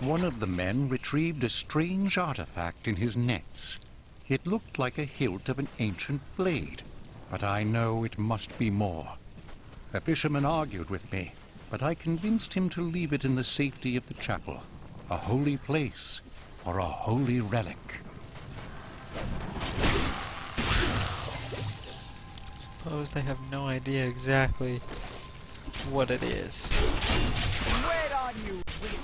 One of the men retrieved a strange artifact in his nets. It looked like a hilt of an ancient blade, but I know it must be more. The fisherman argued with me, but I convinced him to leave it in the safety of the chapel, a holy place for a holy relic. Suppose they have no idea exactly what it is. Wait on you, witch!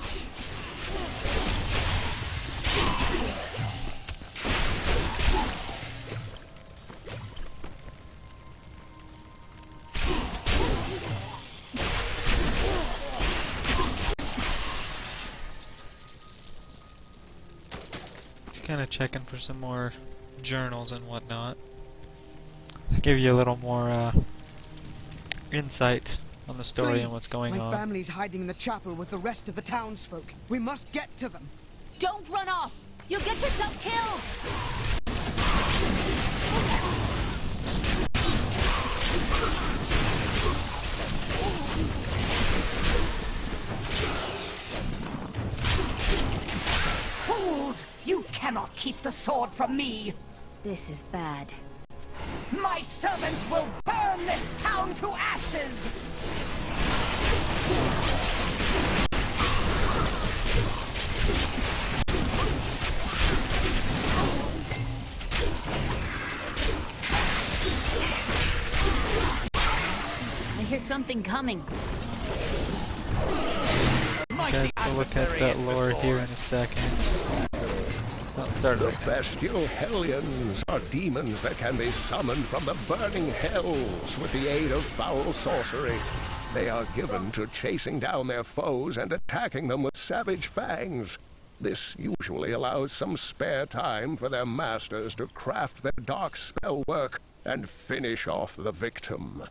Kind of checking for some more journals and whatnot. Give you a little more insight on the story and what's going on. My family's hiding in the chapel with the rest of the townsfolk. We must get to them. Don't run off! You'll get yourself killed! Fools! You cannot keep the sword from me! This is bad. My servants will burn this town to ashes! I hear something coming. Guys, we'll look at that lore here in a second. The bestial hellions are demons that can be summoned from the burning hells with the aid of foul sorcery. They are given to chasing down their foes and attacking them with savage fangs. This usually allows some spare time for their masters to craft their dark spell work and finish off the victim.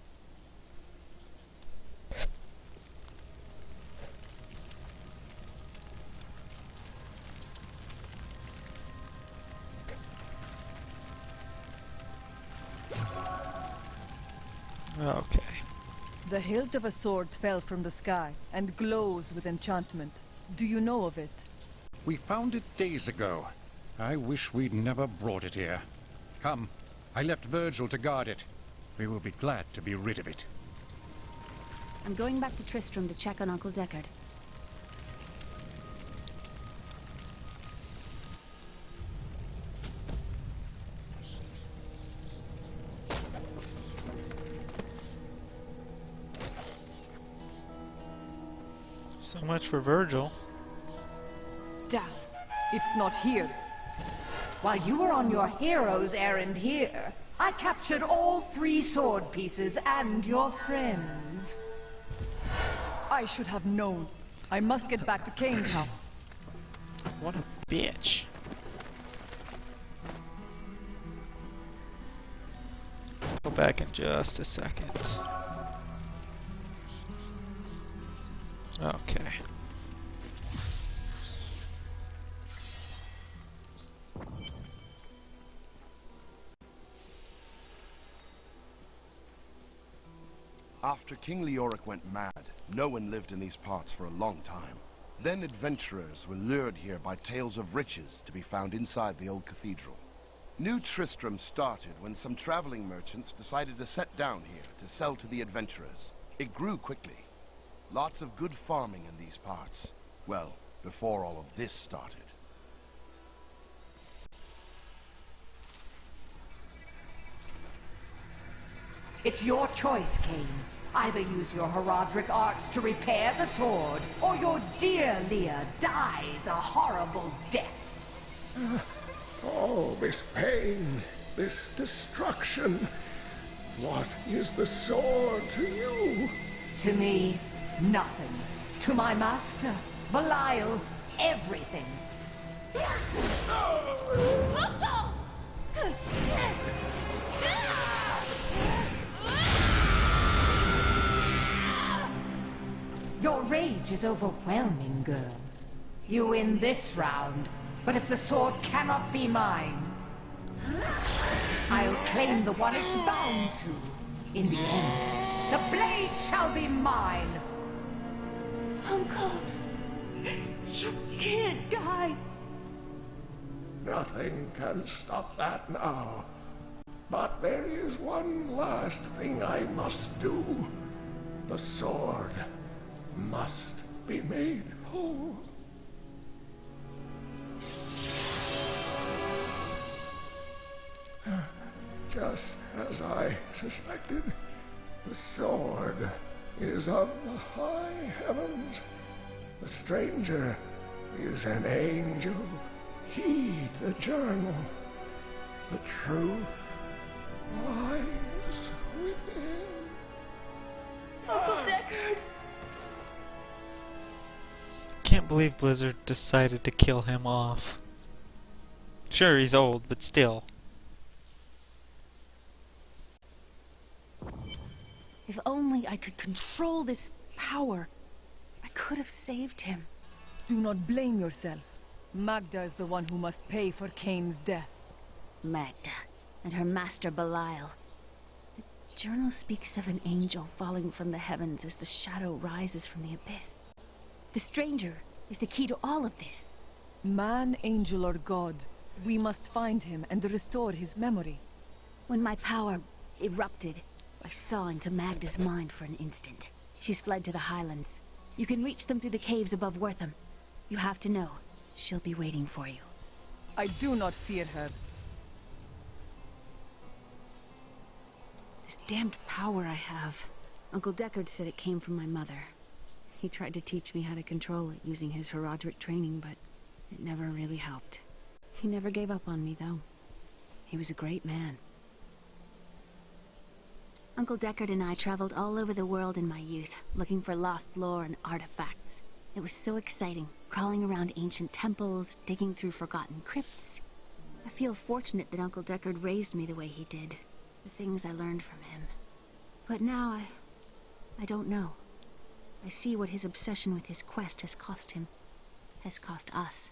Okay. The hilt of a sword fell from the sky and glows with enchantment. Do you know of it? We found it days ago. I wish we'd never brought it here. Come, I left Roghoul to guard it. We will be glad to be rid of it. I'm going back to Tristram to check on Uncle Deckard. So much for Roghoul. Damn, it's not here. While you were on your hero's errand here, I captured all 3 sword pieces and your friends. I should have known. I must get back to Kane's house. What a bitch. Let's go back in just a second. Okay. After King Leoric went mad, no one lived in these parts for a long time. Then adventurers were lured here by tales of riches to be found inside the old cathedral. New Tristram started when some traveling merchants decided to set down here to sell to the adventurers. It grew quickly. Lots of good farming in these parts. Well, before all of this started. It's your choice, Kane. Either use your Herodric arts to repair the sword, or your dear Leah dies a horrible death. Oh, this pain, this destruction. What is the sword to you? To me, nothing. To my master, Belial, everything. Your rage is overwhelming, girl. You win this round, but if the sword cannot be mine, I'll claim the one it's bound to. In the end, the blade shall be mine. Uncle, you can't. sky! Nothing can stop that now. But there is one last thing I must do. The sword must be made whole. Just as I suspected, the sword is of the high heavens. The stranger is an angel. Heed the journal. The truth lies within. Uncle Deckard! Can't believe Blizzard decided to kill him off. Sure, he's old, but still. If only I could control this power, I could have saved him. Do not blame yourself. Magda is the one who must pay for Kain's death. Magda and her master Belial. The journal speaks of an angel falling from the heavens as the shadow rises from the abyss. The stranger is the key to all of this. Man, angel, or god, we must find him and restore his memory. When my power erupted, I saw into Magda's mind for an instant. She's fled to the highlands. You can reach them through the caves above Wortham. You have to know, she'll be waiting for you. I do not fear her. This damned power I have. Uncle Deckard said it came from my mother. He tried to teach me how to control it using his Horadric training, but it never really helped. He never gave up on me, though. He was a great man. Uncle Deckard and I traveled all over the world in my youth, looking for lost lore and artifacts. It was so exciting, crawling around ancient temples, digging through forgotten crypts. I feel fortunate that Uncle Deckard raised me the way he did, the things I learned from him. But now I don't know. I see what his obsession with his quest has cost him, has cost us.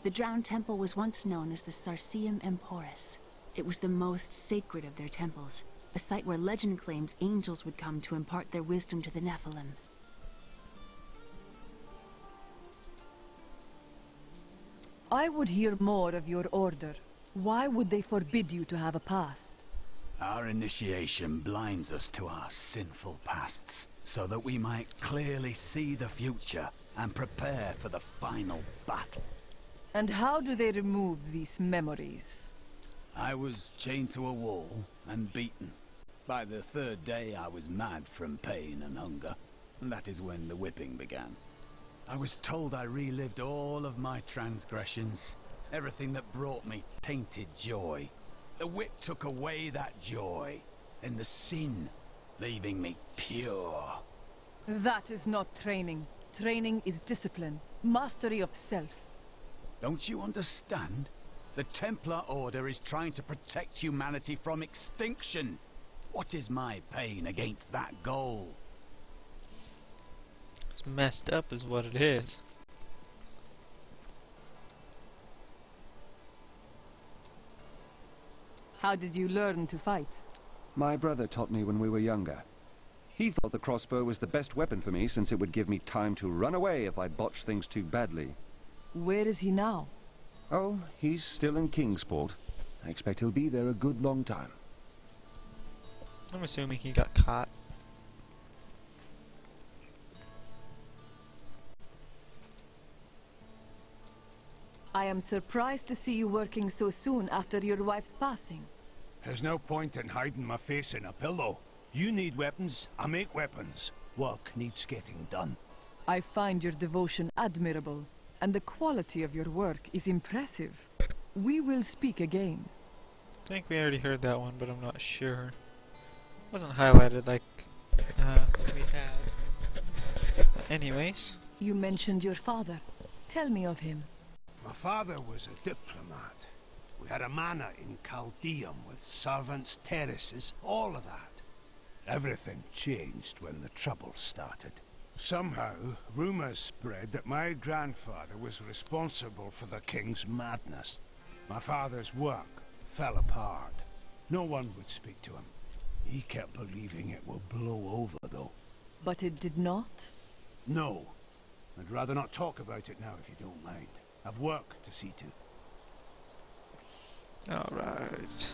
The Drowned Temple was once known as the Sarsium Emporis. It was the most sacred of their temples, a site where legend claims angels would come to impart their wisdom to the Nephilim. I would hear more of your order. Why would they forbid you to have a past? Our initiation blinds us to our sinful pasts, so that we might clearly see the future and prepare for the final battle. And how do they remove these memories? I was chained to a wall and beaten. By the third day I was mad from pain and hunger, and that is when the whipping began. I was told I relived all of my transgressions, everything that brought me tainted joy. The whip took away that joy, and the sin, leaving me pure. That is not training. Training is discipline, mastery of self. Don't you understand? The Templar Order is trying to protect humanity from extinction. What is my pain against that goal? It's messed up is what it is. How did you learn to fight? My brother taught me when we were younger. He thought the crossbow was the best weapon for me since it would give me time to run away if I botched things too badly. Where is he now? Oh, he's still in Kingsport. I expect he'll be there a good long time. I'm assuming he got caught. I am surprised to see you working so soon after your wife's passing. There's no point in hiding my face in a pillow. You need weapons, I make weapons. Work needs getting done. I find your devotion admirable, and the quality of your work is impressive. We will speak again. I think we already heard that one, but I'm not sure. It wasn't highlighted like we had. Anyways. You mentioned your father. Tell me of him. My father was a diplomat. We had a manor in Chaldeum with servants, terraces, all of that. Everything changed when the trouble started. Somehow, rumors spread that my grandfather was responsible for the king's madness. My father's work fell apart. No one would speak to him. He kept believing it would blow over, though. But it did not? No. I'd rather not talk about it now if you don't mind. I've work to see to. Alright.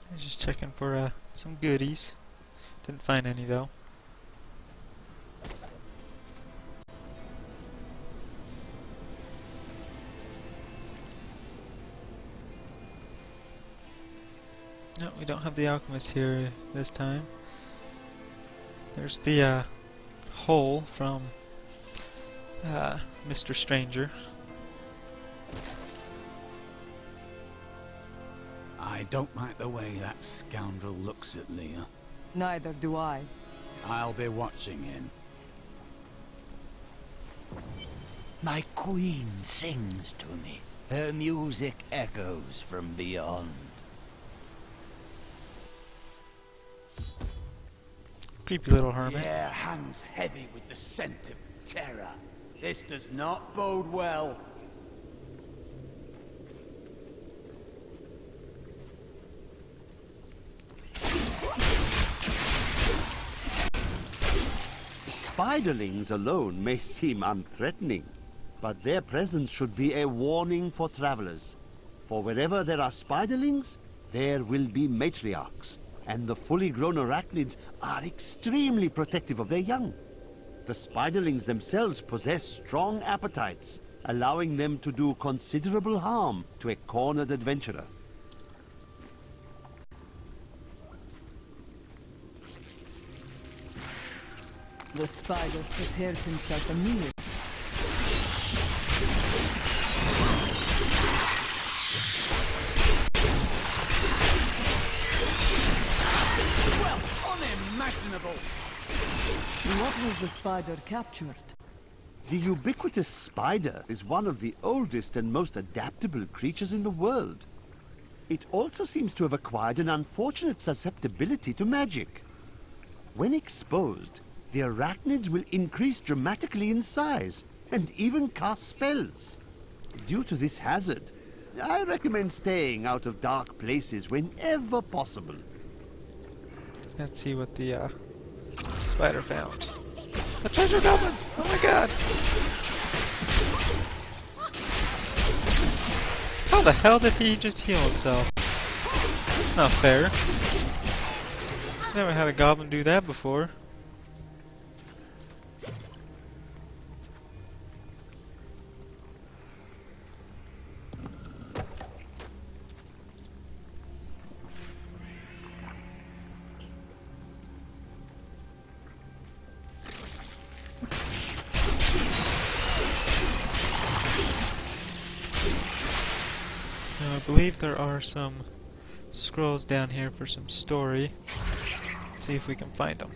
I was just checking for some goodies. Didn't find any though. No, we don't have the alchemist here this time. There's the hole from Mr. Stranger. I don't like the way that scoundrel looks at Leah. Neither do I. I'll be watching him. My queen sings to me. Her music echoes from beyond. Creepy little hermit. The air hangs heavy with the scent of terror. This does not bode well. Spiderlings alone may seem unthreatening, but their presence should be a warning for travelers. For wherever there are spiderlings, there will be matriarchs, and the fully grown arachnids are extremely protective of their young. The spiderlings themselves possess strong appetites, allowing them to do considerable harm to a cornered adventurer. The spider prepares himself a meal. Well, unimaginable! What was the spider captured? The ubiquitous spider is one of the oldest and most adaptable creatures in the world. It also seems to have acquired an unfortunate susceptibility to magic. When exposed, the arachnids will increase dramatically in size and even cast spells. Due to this hazard, I recommend staying out of dark places whenever possible. Let's see what the spider found. A treasure goblin! Oh my god! How the hell did he just heal himself? That's not fair. Never had a goblin do that before. Now, I believe there are some scrolls down here for some story. See if we can find them.